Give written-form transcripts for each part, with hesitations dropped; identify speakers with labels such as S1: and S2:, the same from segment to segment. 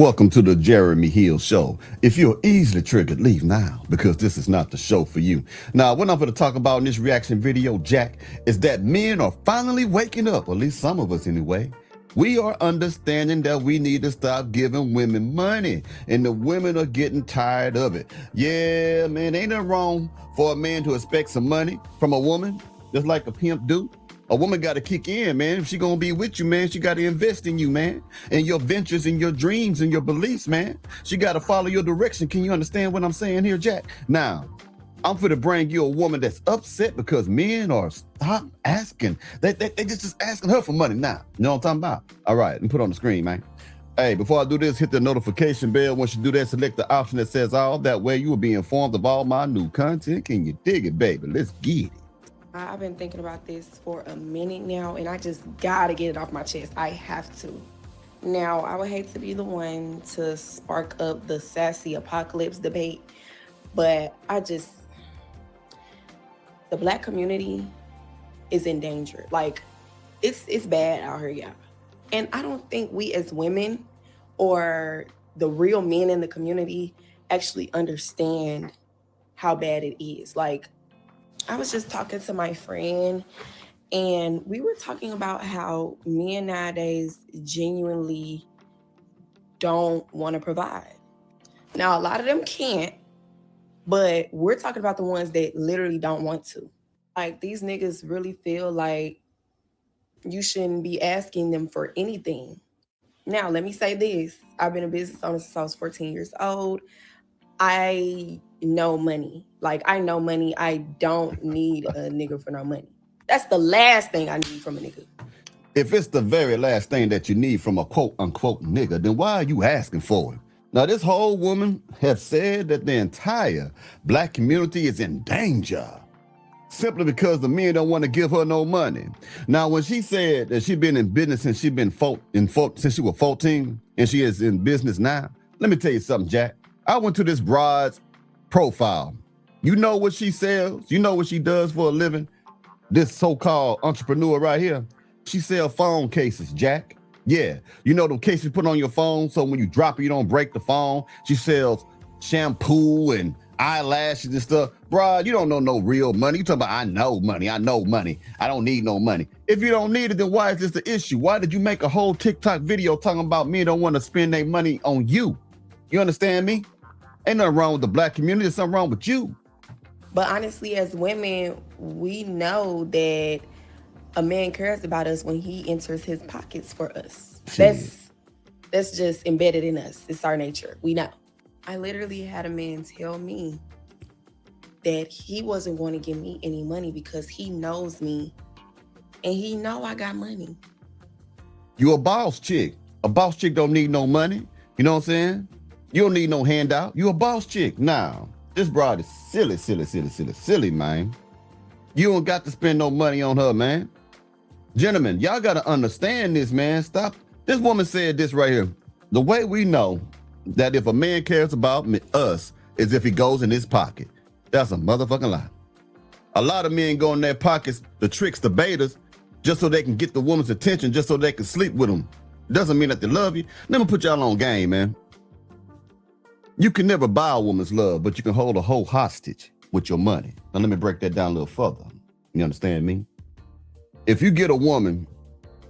S1: Welcome to the Jeremy Hill Show. If you're easily triggered, leave now, because this is not the show for you. Now, what I'm going to talk about in this reaction video, Jack, is that men are finally waking up, at least some of us anyway. We are understanding that we need to stop giving women money, and the women are getting tired of it. Yeah, man, ain't it wrong for a man to expect some money from a woman, just like a pimp do? A woman got to kick in, man. If she gonna be with you, man, she got to invest in you, man, and your ventures and your dreams and your beliefs, man. She got to follow your direction. Can you understand what I'm saying here, Jack? Now, I'm for to bring you a woman that's upset because men are stop asking. They just asking her for money now. You know what I'm talking about? All right, let me put it on the screen, man. Hey, before I do this, hit the notification bell. Once you do that, select the option that says all. That way you will be informed of all my new content. Can you dig it, baby? Let's get it.
S2: I've been thinking about this for a minute now, and I just gotta get it off my chest. I have to. Now, I would hate to be the one to spark up the sassy apocalypse debate, but the Black community is in danger. Like, it's bad out here, y'all. And I don't think we as women or the real men in the community actually understand how bad it is. Like, I was just talking to my friend, and we were talking about how men nowadays genuinely don't want to provide. Now, a lot of them can't, but we're talking about the ones that literally don't want to. Like, these niggas really feel like you shouldn't be asking them for anything. Now, let me say this. I've been a business owner since I was 14 years old. I know money. Like, I know money. I don't need a nigga for no money. That's the last thing I need from a nigga.
S1: If it's the very last thing that you need from a quote unquote nigga, then why are you asking for it? Now, this whole woman has said that the entire Black community is in danger simply because the men don't want to give her no money. Now, when she said that she's been in business since she was 14 and she is in business now, let me tell you something, Jack. I went to this broad's profile. You know what she sells? You know what she does for a living? This so-called entrepreneur right here, she sells phone cases, Jack. Yeah, you know the cases you put on your phone so when you drop it, you don't break the phone. She sells shampoo and eyelashes and stuff. Bruh, you don't know no real money. You talking about, I know money. I don't need no money. If you don't need it, then why is this the issue? Why did you make a whole TikTok video talking about men don't want to spend their money on you? You understand me? Ain't nothing wrong with the Black community. There's something wrong with you.
S2: But honestly, as women, we know that a man cares about us when he enters his pockets for us. That's just embedded in us. It's our nature. We know. I literally had a man tell me that he wasn't going to give me any money because he knows me and he know I got money.
S1: You a boss chick. A boss chick don't need no money. You know what I'm saying? You don't need no handout. You a boss chick. Now, this broad is silly, man. You don't got to spend no money on her, man. Gentlemen, y'all got to understand this, man. Stop. This woman said this right here. The way we know that if a man cares about us is if he goes in his pocket. That's a motherfucking lie. A lot of men go in their pockets, the tricks, the betas, just so they can get the woman's attention, just so they can sleep with them. Doesn't mean that they love you. Let me put y'all on game, man. You can never buy a woman's love, but you can hold a hoe hostage with your money. Now, let me break that down a little further. You understand me? If you get a woman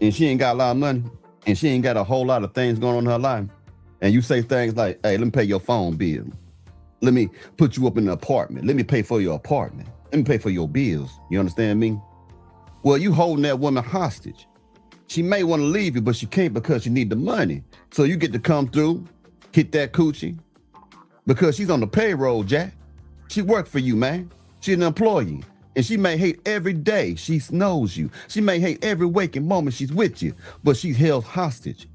S1: and she ain't got a lot of money and she ain't got a whole lot of things going on in her life, and you say things like, hey, let me pay your phone bill. Let me put you up in an apartment. Let me pay for your apartment. Let me pay for your bills. You understand me? Well, you holding that woman hostage. She may want to leave you, but she can't because she need the money. So you get to come through, hit that coochie, because she's on the payroll, Jack. She worked for you, man. She's an employee. And she may hate every day she knows you. She may hate every waking moment she's with you, but she's held hostage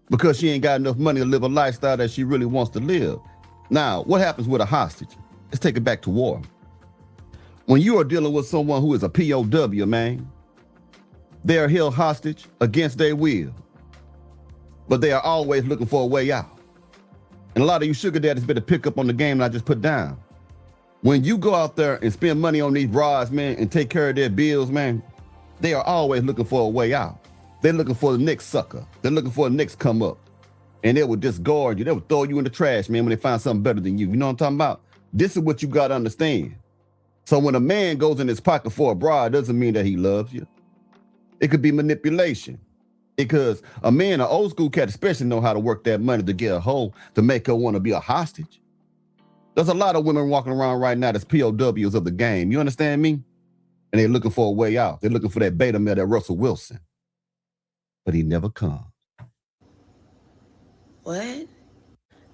S1: because she ain't got enough money to live a lifestyle that she really wants to live. Now, what happens with a hostage? Let's take it back to war. When you are dealing with someone who is a POW, man, they are held hostage against their will, but they are always looking for a way out. And a lot of you sugar daddies better pick up on the game that I just put down. When you go out there and spend money on these brides, man, and take care of their bills, man, they are always looking for a way out. They're looking for the next sucker. They're looking for the next come up. and they would discard you. They would throw you in the trash, man, when they find something better than you. You know what I'm talking about? This is what you got to understand. So when a man goes in his pocket for a broad, doesn't mean that he loves you. It could be manipulation. Because a man, an old school cat especially, know how to work that money to get a hoe to make her want to be a hostage. There's a lot of women walking around right now that's POWs of the game. You understand me? And they're looking for a way out. They're looking for that beta male, that Russell Wilson. But he never comes.
S2: What?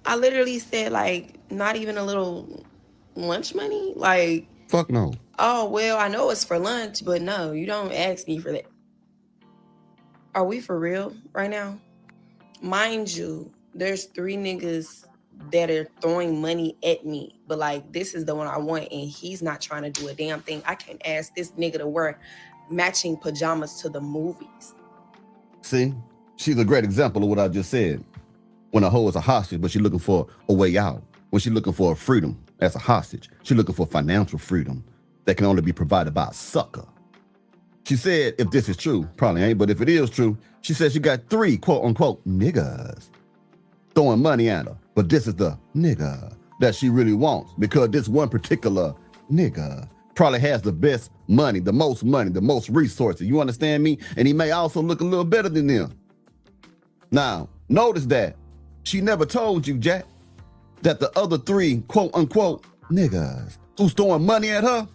S2: I literally said, like, not even a little lunch money? Like,
S1: fuck no.
S2: Oh, well, I know it's for lunch, but no, you don't ask me for that. Are we for real right now? Mind you, there's 3 niggas that are throwing money at me, but like, this is the one I want, and he's not trying to do a damn thing. I can't ask this nigga to wear matching pajamas to the movies.
S1: See, she's a great example of what I just said. When a hoe is a hostage, but she's looking for a way out. When she's looking for a freedom as a hostage, she's looking for financial freedom that can only be provided by a sucker. She said, if this is true, probably ain't, but if it is true, she said she got 3 quote unquote niggas throwing money at her. But this is the nigga that she really wants, because this one particular nigga probably has the best money, the most resources. You understand me? And he may also look a little better than them. Now, notice that she never told you, Jack, that the other 3 quote unquote niggas who's throwing money at her,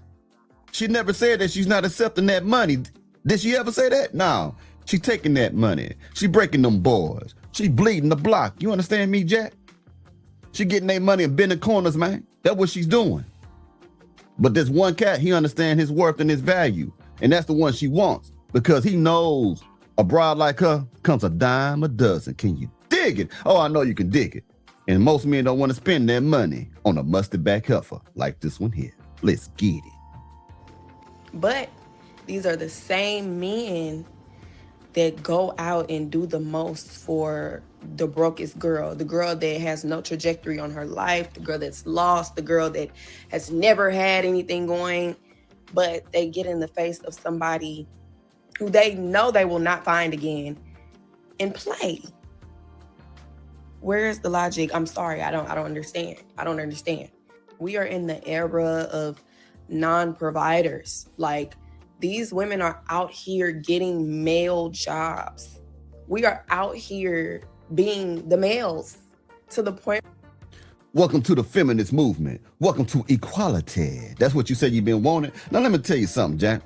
S1: she never said that she's not accepting that money. Did she ever say that? No. She taking that money. She breaking them boys. She bleeding the block. You understand me, Jack? She getting their money and bending corners, man. That's what she's doing. But this one cat, he understands his worth and his value. And that's the one she wants, because he knows a broad like her comes a dime a dozen. Can you dig it? Oh, I know you can dig it. And most men don't want to spend their money on a musty back heifer like this one here. Let's get it.
S2: But these are the same men that go out and do the most for the brokest girl, the girl that has no trajectory on her life, the girl that's lost, the girl that has never had anything going, but they get in the face of somebody who they know they will not find again and play. Where's the logic? I'm sorry, I don't understand. I don't understand. We are in the era of non-providers. Like, these women are out here getting male jobs. We are out here being the males to the point.
S1: Welcome to the feminist movement. Welcome to equality. That's what you said you've been wanting. Now let me tell you something, Jack.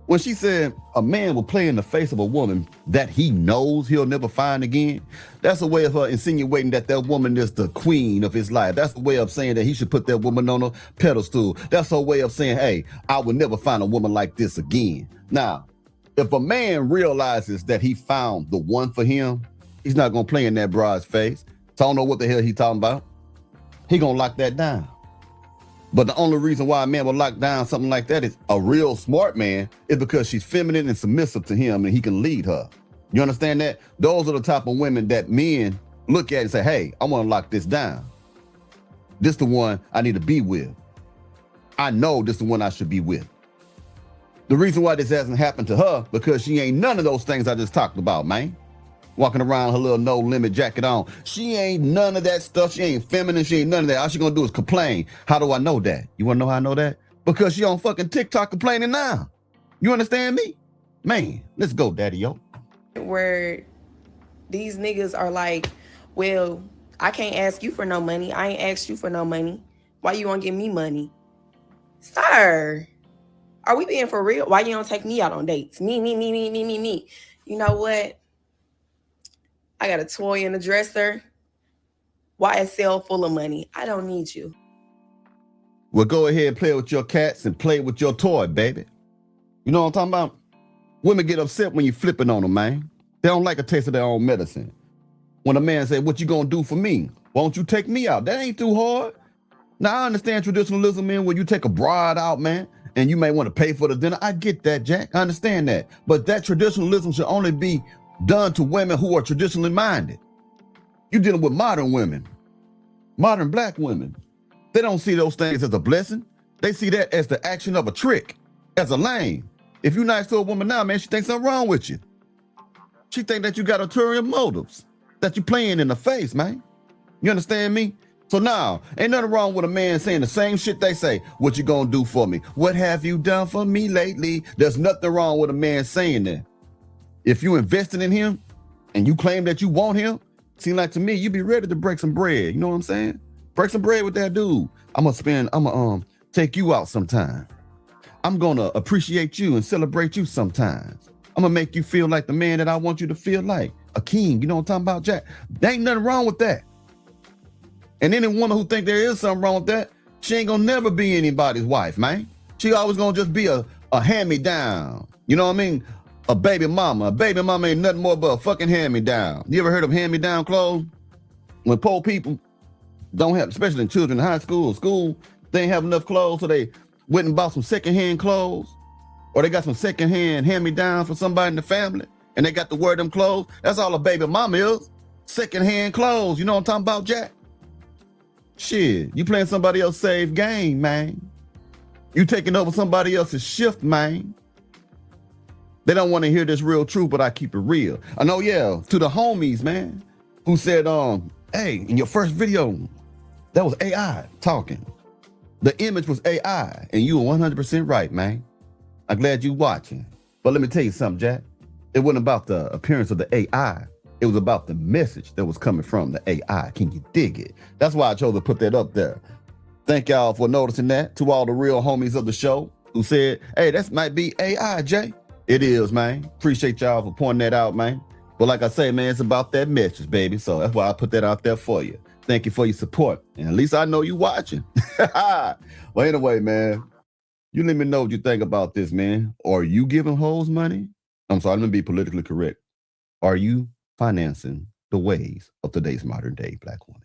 S1: When she said a man will play in the face of a woman that he knows he'll never find again, that's a way of her insinuating that that woman is the queen of his life. That's a way of saying that he should put that woman on a pedestal. That's her way of saying, hey, I will never find a woman like this again. Now, if a man realizes that he found the one for him, he's not going to play in that broad's face. So I don't know what the hell he's talking about. He going to lock that down. But the only reason why a man will lock down something like that is a real smart man is because she's feminine and submissive to him and he can lead her. You understand that? Those are the type of women that men look at and say, hey, I want to lock this down. This the one I need to be with. I know this is the one I should be with. The reason why this hasn't happened to her, because she ain't none of those things I just talked about, man. Walking around her little no limit jacket on. She ain't none of that stuff. She ain't feminine. She ain't none of that. All she gonna do is complain. How do I know that? You wanna know how I know that? Because she on fucking TikTok complaining now. You understand me? Man, let's go, daddy, yo.
S2: Where these niggas are like, well, I can't ask you for no money. I ain't asked you for no money. Why you wanna give me money? Sir, are we being for real? Why you don't take me out on dates? Me. You know what? I got a toy in the dresser. YSL full of money. I don't need you.
S1: Well, go ahead and play with your cats and play with your toy, baby. You know what I'm talking about? Women get upset when you flipping on them, man. They don't like a taste of their own medicine. When a man say, what you gonna do for me? Why don't you take me out? That ain't too hard. Now, I understand traditionalism, man, when you take a bride out, man, and you may want to pay for the dinner. I get that, Jack. I understand that. But that traditionalism should only be done to women who are traditionally minded. You're dealing with modern women, modern black women. They don't see those things as a blessing. They see that as the action of a trick, as a lame. If you're nice to a woman now, man, she thinks something wrong with you. She think that you got ulterior motives. that you playing in the face, man. You understand me? So now, ain't nothing wrong with a man saying the same shit they say. What you gonna do for me? What have you done for me lately? There's nothing wrong with a man saying that. If you invested in him and you claim that you want him, seem like to me, you be ready to break some bread. You know what I'm saying? Break some bread with that dude. I'm gonna take you out sometime. I'm gonna appreciate you and celebrate you sometimes. I'm gonna make you feel like the man that I want you to feel like, a king. You know what I'm talking about, Jack? There ain't nothing wrong with that. And any woman who think there is something wrong with that, she ain't gonna never be anybody's wife, man. She always gonna just be a hand-me-down. You know what I mean? A baby mama. A baby mama ain't nothing more but a fucking hand-me-down. You ever heard of hand-me-down clothes? When poor people don't have, especially in children in high school, they ain't have enough clothes, so they went and bought some secondhand clothes, or they got some secondhand hand-me-down for somebody in the family, and they got to wear them clothes. That's all a baby mama is. Secondhand clothes. You know what I'm talking about, Jack? Shit, you playing somebody else's safe game, man. You taking over somebody else's shift, man. They don't want to hear this real truth, but I keep it real. I know, yeah, to the homies, man, who said, hey, in your first video, that was AI talking. The image was AI, and you were 100% right, man. I'm glad you watching. But let me tell you something, Jack. It wasn't about the appearance of the AI. It was about the message that was coming from the AI. Can you dig it? That's why I chose to put that up there. Thank y'all for noticing that. To all the real homies of the show who said, hey, that might be AI, Jay. It is, man. Appreciate y'all for pointing that out, man. But like I say, man, it's about that message, baby. So that's why I put that out there for you. Thank you for your support. And at least I know you watching. Well, anyway, man, you let me know what you think about this, man. Are you giving hoes money? I'm sorry, let me be politically correct. Are you financing the ways of today's modern day Black woman?